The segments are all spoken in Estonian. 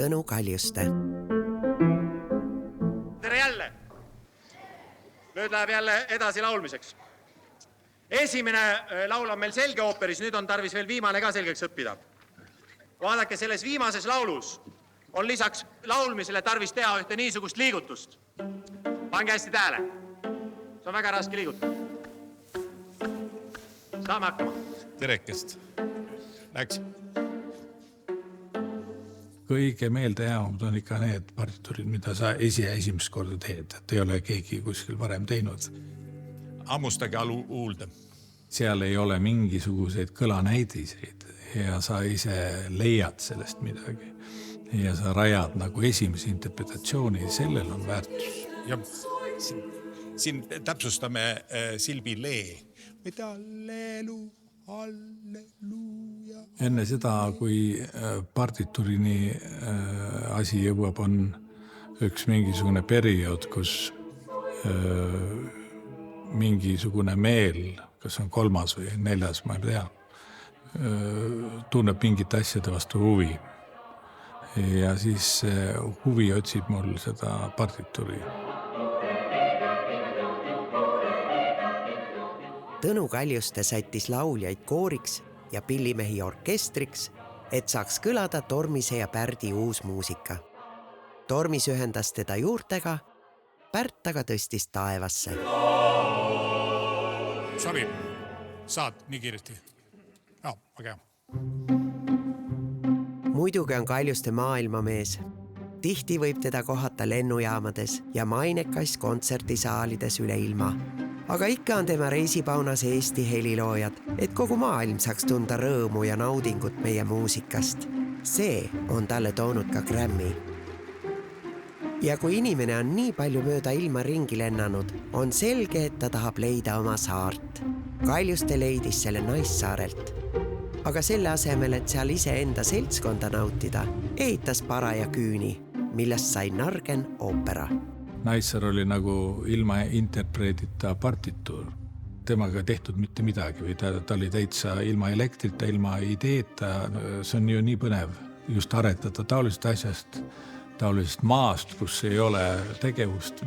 Tõnu Kaljuste. Tere jälle! Nüüd läheb jälle edasi laulmiseks. Esimene laul on meil selge ooperis, nüüd on tarvis veel viimane ka selgeks õppida. Vaadake, selles viimases laulus on lisaks laulmisele tarvis teha ühte niisugust liigutust. Pange hästi tähele. See on väga raske liigutus. Saame hakkama. Terekest. Läks. Kõige meeldejäämad on ikka need partituurid, mida sa esimest korda teed, et ei ole keegi kuskil varem teinud. Ammustage huulde. Seal ei ole mingisuguseid kõlanäidiseid ja sa ise leiad sellest midagi. Ja sa rajad nagu esimese interpretatsiooni, sellel on väärtus. Ja siin täpsustame silbi lee. Mida leelu, alleluuja. Enne seda, kui partituurini asi jõuab, on üks mingisugune periood, kus mingisugune meel, kas on 3. või 4., ma ei tea, tunneb mingite asjade vastu huvi. Ja siis huvi otsib mul seda partituuri. Tõnu Kaljuste sättis lauljaid kooriks ja pillimehi orkestriks, et saaks kõlada Tormise ja Pärdi uus muusika. Tormis ühendas teda juurtega, Pärt aga tõstis taevasse. Savi, saad nii kiiresti. Jaa, väga hea. Muidugi on Kaljuste maailmamees. Tihti võib teda kohata lennujaamades ja mainekas kontserdisaalides üle ilma. Aga ikka on tema reisipaunas Eesti heliloojad, et kogu maailm saaks tunda rõõmu ja naudingut meie muusikast. See on talle toonud ka Grammy. Ja kui inimene on nii palju mööda ilma ringi lennanud, on selge, et ta tahab leida oma saart. Kaljuste leidis selle Naissaarelt. Aga selle asemel, et seal ise enda seltskonda nautida, ehitas paraja küüni, millest sai Nargen oopera. Naissaar oli nagu ilma interpreedita partituur. Temaga tehtud mitte midagi või ta oli täitsa ilma elektrita, ilma ideeta. See on ju nii põnev just aretada taolisest asjast, taolisest maast, kus ei ole tegevust,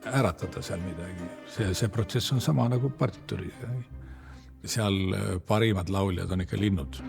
äratada seal midagi. See protsess on sama nagu partituuri. Seal parimad lauljad on ikka linnud.